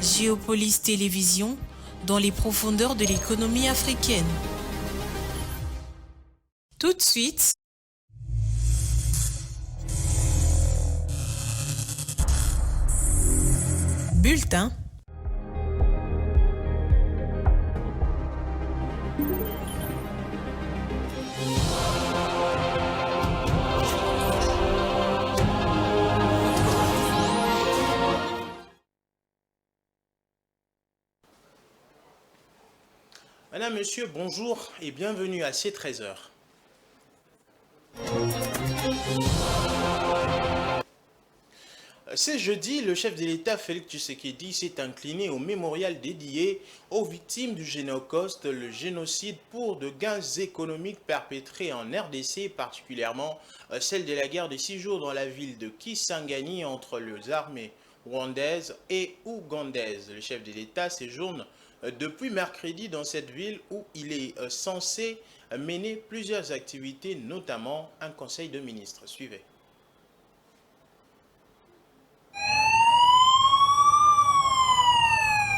Géopolis Télévision, dans les profondeurs de l'économie africaine. Tout de suite, bulletin. Madame, Monsieur, bonjour et bienvenue à C13h. Ce jeudi, le chef de l'État Félix Tshisekedi s'est incliné au mémorial dédié aux victimes du Génocide, le génocide pour de gains économiques perpétrés en RDC, particulièrement celle de la guerre de 6 jours dans la ville de Kisangani entre les armées rwandaises et ougandaises. Le chef de l'État séjourne depuis mercredi dans cette ville où il est censé mener plusieurs activités, notamment un conseil de ministres. Suivez.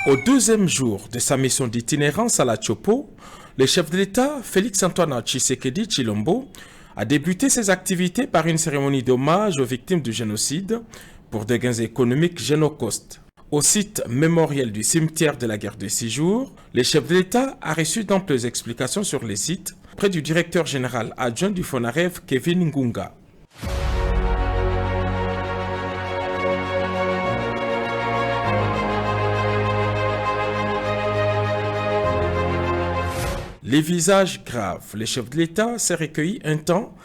Au deuxième jour de sa mission d'itinérance à la Tchopo, le chef de l'État, Félix-Antoine Tshisekedi Tshilombo, a débuté ses activités par une cérémonie d'hommage aux victimes du génocide pour des gains économiques Génocide. Au site mémoriel du cimetière de la guerre de 6 jours, le chef de l'État a reçu d'amples explications sur les sites près du directeur général adjoint du FONAREV, Kevin Ngunga. Les visages graves, le chef de l'État s'est recueilli un temps,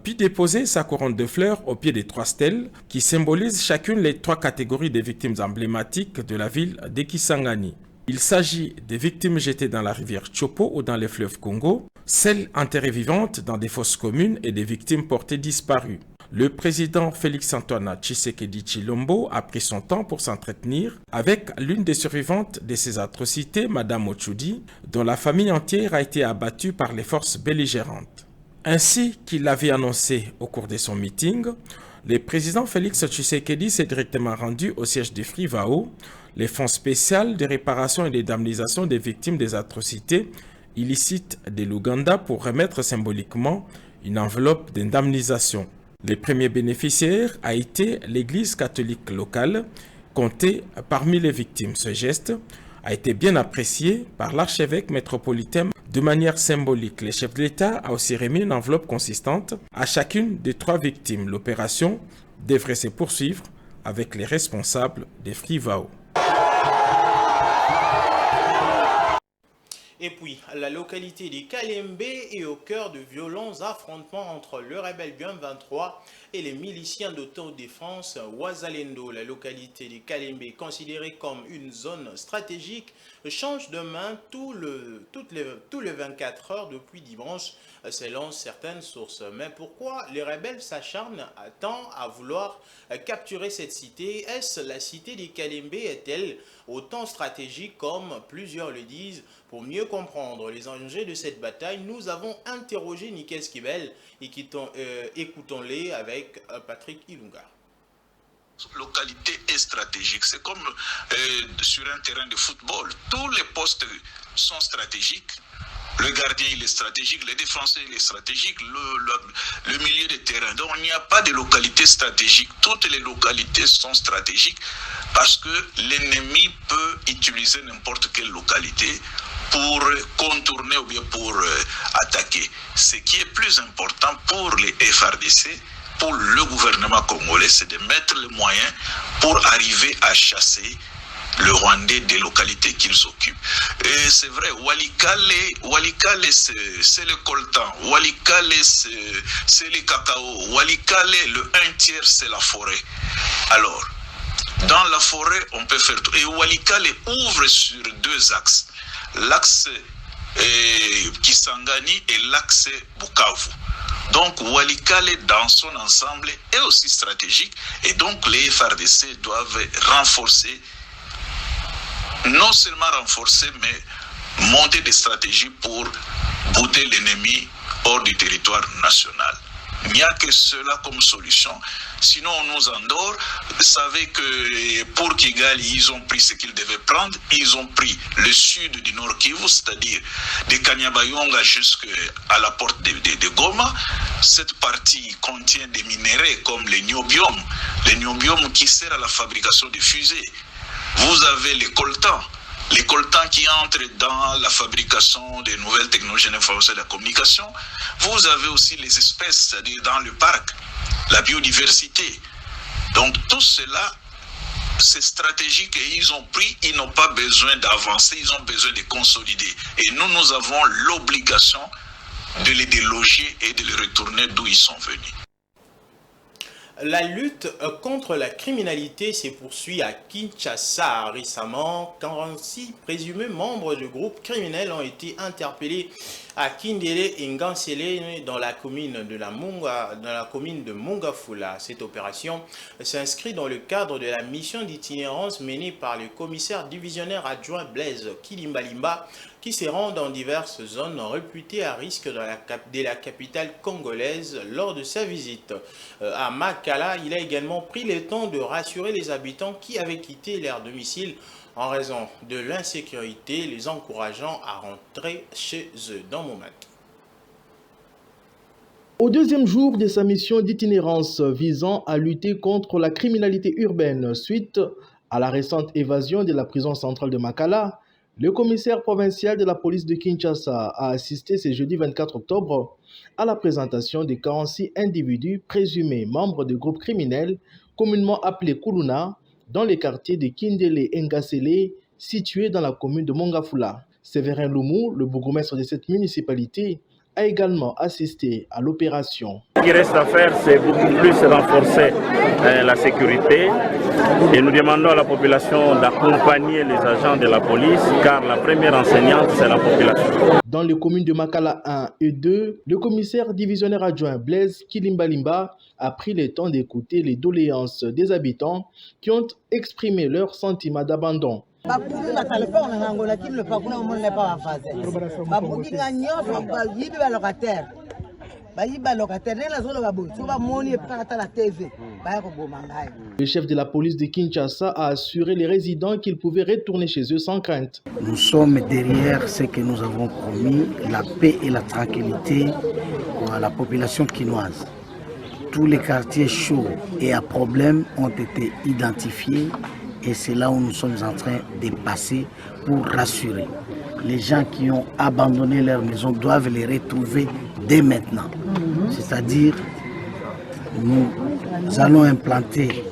puis déposé sa couronne de fleurs au pied des 3 stèles qui symbolisent chacune les 3 catégories des victimes emblématiques de la ville de Kisangani. Il s'agit des victimes jetées dans la rivière Tchopo ou dans les fleuves Congo, celles enterrées vivantes dans des fosses communes et des victimes portées disparues. Le président Félix-Antoine Tshisekedi Tshilombo a pris son temps pour s'entretenir avec l'une des survivantes de ces atrocités, Madame Ochudi, dont la famille entière a été abattue par les forces belligérantes. Ainsi qu'il l'avait annoncé au cours de son meeting, le président Félix Tshisekedi s'est directement rendu au siège du FRIVAO, les fonds spéciaux de réparation et d'indemnisation des victimes des atrocités illicites de l'Ouganda pour remettre symboliquement une enveloppe d'indemnisation. Le premier bénéficiaire a été l'église catholique locale, comptée parmi les victimes. Ce geste a été bien apprécié par l'archevêque métropolitain de manière symbolique. Le chef de l'État a aussi remis une enveloppe consistante à chacune des 3 victimes. L'opération devrait se poursuivre avec les responsables des FRIVAO. Et puis, la localité de Kalembe est au cœur de violents affrontements entre le rebelle Bien 23 et les miliciens d'autodéfense Wazalendo. La localité de Kalembe, considérée comme une zone stratégique, change de main tous les 24 heures depuis dimanche, selon certaines sources. Mais pourquoi les rebelles s'acharnent tant à vouloir capturer cette cité? Est-ce la cité de Kalembe? Est-elle autant stratégique comme plusieurs le disent? Pour mieux comprendre les enjeux de cette bataille, nous avons interrogé Nickel Skibel et écoutons-les avec Patrick Ilunga. La localité est stratégique. C'est comme sur un terrain de football. Tous les postes sont stratégiques. Le gardien, il est stratégique. Le défenseur, il est stratégique. Le milieu de terrain. Donc, il n'y a pas de localité stratégique. Toutes les localités sont stratégiques parce que l'ennemi peut utiliser n'importe quelle localité pour contourner ou bien pour attaquer. Ce qui est plus important pour les FRDC, pour le gouvernement congolais, c'est de mettre les moyens pour arriver à chasser le Rwandais des localités qu'ils occupent. Et c'est vrai, Walikale c'est le coltan, Walikale c'est le cacao, Walikale le 1/3 c'est la forêt. Alors, dans la forêt, on peut faire tout. Et Walikale ouvre sur 2 axes. L'axe Kisangani et l'axe Bukavu. Donc Walikale dans son ensemble est aussi stratégique et donc les FRDC doivent renforcer, non seulement renforcer, mais monter des stratégies pour bouter l'ennemi hors du territoire national. Il n'y a que cela comme solution. Sinon, on nous endort. Vous savez que pour Kigali, ils ont pris ce qu'ils devaient prendre. Ils ont pris le sud du Nord Kivu, c'est-à-dire de Kanyabayonga jusqu'à la porte de Goma. Cette partie contient des minéraux comme les niobium qui sert à la fabrication de fusées. Vous avez les coltans qui entrent dans la fabrication des nouvelles technologies de l'information et de la communication. Vous avez aussi les espèces, c'est-à-dire dans le parc, la biodiversité. Donc tout cela, c'est stratégique et ils n'ont pas besoin d'avancer, ils ont besoin de consolider. Et nous avons l'obligation de les déloger et de les retourner d'où ils sont venus. La lutte contre la criminalité s'est poursuivie à Kinshasa. Récemment, 46 présumés membres du groupe criminel ont été interpellés à Kindele et Ngansele dans la commune de Mongafula. Cette opération s'inscrit dans le cadre de la mission d'itinérance menée par le commissaire divisionnaire adjoint Blaise Kilimbalimba, qui se rend dans diverses zones réputées à risque de la capitale congolaise lors de sa visite. À Makala, il a également pris le temps de rassurer les habitants qui avaient quitté leur domicile en raison de l'insécurité, les encourageant à rentrer chez eux. Dans Momak. Au deuxième jour de sa mission d'itinérance visant à lutter contre la criminalité urbaine suite à la récente évasion de la prison centrale de Makala, le commissaire provincial de la police de Kinshasa a assisté ce jeudi 24 octobre à la présentation de 46 individus présumés membres de groupes criminels communément appelés Kuluna dans les quartiers de Kindele et Ngasele situés dans la commune de Mongafula. Séverin Loumou, le bourgmestre de cette municipalité, a également assisté à l'opération. Ce qui reste à faire, c'est beaucoup plus renforcer la sécurité et nous demandons à la population d'accompagner les agents de la police car la première enseignante, c'est la population. Dans les communes de Makala 1 et 2, le commissaire divisionnaire adjoint Blaise Kilimbalimba a pris le temps d'écouter les doléances des habitants qui ont exprimé leur sentiment d'abandon. Le chef de la police de Kinshasa a assuré les résidents qu'ils pouvaient retourner chez eux sans crainte. Nous sommes derrière ce que nous avons promis, la paix et la tranquillité pour la population quinoise. Tous les quartiers chauds et à problème ont été identifiés et c'est là où nous sommes en train de passer pour rassurer. Les gens qui ont abandonné leur maison doivent les retrouver dès maintenant. C'est-à-dire, nous allons implanter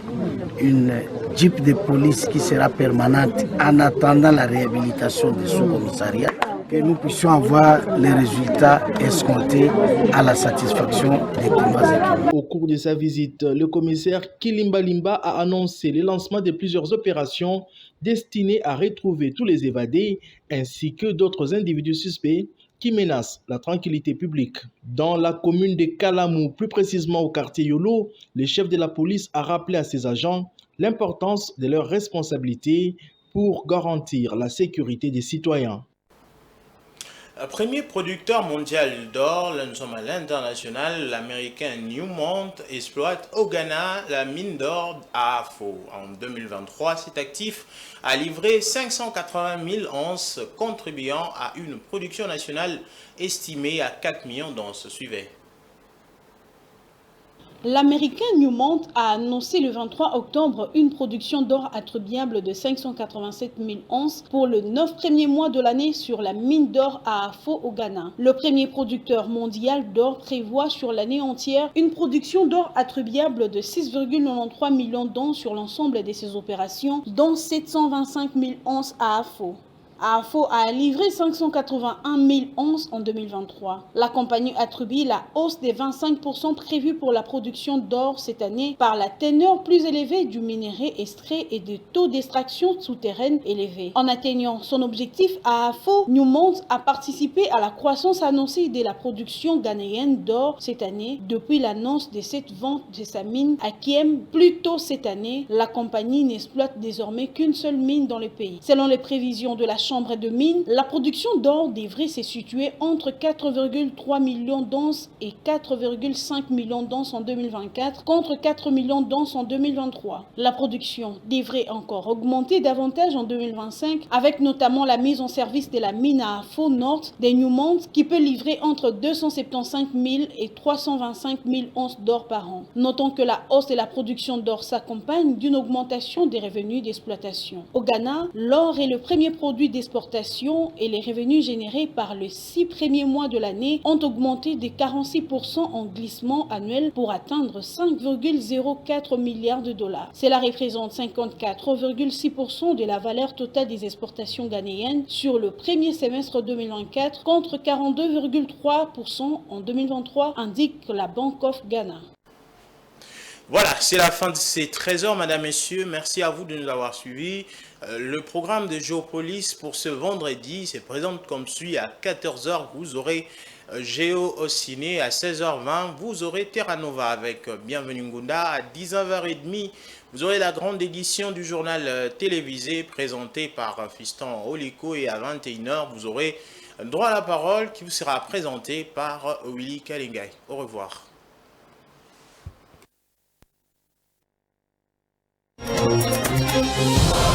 une jeep de police qui sera permanente en attendant la réhabilitation des sous-commissariats, que nous puissions avoir les résultats escomptés à la satisfaction des Kinoises et Kinois. Au cours de sa visite, le commissaire Kilimbalimba a annoncé le lancement de plusieurs opérations destinées à retrouver tous les évadés ainsi que d'autres individus suspects qui menacent la tranquillité publique. Dans la commune de Kalamou, plus précisément au quartier Yolo, le chef de la police a rappelé à ses agents l'importance de leurs responsabilités pour garantir la sécurité des citoyens. Premier producteur mondial d'or, nous sommes à l'international, l'américain Newmont exploite au Ghana la mine d'or à Afo. En 2023, cet actif a livré 580 000 onces, contribuant à une production nationale estimée à 4 millions d'onces. Suivez. L'américain Newmont a annoncé le 23 octobre une production d'or attribuable de 587 000 onces pour le 9 premiers mois de l'année sur la mine d'or à Afo au Ghana. Le premier producteur mondial d'or prévoit sur l'année entière une production d'or attribuable de 6,93 millions d'onces sur l'ensemble de ses opérations, dont 725 000 onces à Afo. Afo a livré 581 000 onces en 2023. La compagnie attribue la hausse des 25% prévue pour la production d'or cette année par la teneur plus élevée du minerai extrait et des taux d'extraction souterraine élevés. En atteignant son objectif à Afo, Newmont a participé à la croissance annoncée de la production ghanéenne d'or cette année depuis l'annonce de cette vente de sa mine à Kiem. Plus tôt cette année, la compagnie n'exploite désormais qu'une seule mine dans le pays. Selon les prévisions de la Chambre chambre de mine, la production d'or devrait se situer entre 4,3 millions d'onces et 4,5 millions d'onces en 2024 contre 4 millions d'onces en 2023. La production devrait encore augmenter davantage en 2025 avec notamment la mise en service de la mine à Afo Nord des Newmont qui peut livrer entre 275 000 et 325 000 onces d'or par an. Notons que la hausse de la production d'or s'accompagne d'une augmentation des revenus d'exploitation. Au Ghana, l'or est le premier produit d'exportation et les revenus générés par les 6 premiers mois de l'année ont augmenté de 46% en glissement annuel pour atteindre 5,04 milliards de dollars. Cela représente 54,6% de la valeur totale des exportations ghanéennes sur le premier semestre 2024 contre 42,3% en 2023, indique la Bank of Ghana. Voilà, c'est la fin de ces 13 heures, mesdames, messieurs. Merci à vous de nous avoir suivis. Le programme de Géopolis pour ce vendredi se présente comme suit. À 14 h, vous aurez Géo au ciné. À 16 h 20, vous aurez Terra Nova avec Bienvenue Ngunda. À 19 h 30, vous aurez la grande édition du journal télévisé présenté par Fiston Oliko. Et à 21 h, vous aurez Droit à la parole qui vous sera présenté par Willy Kalingai. Au revoir. Thank you.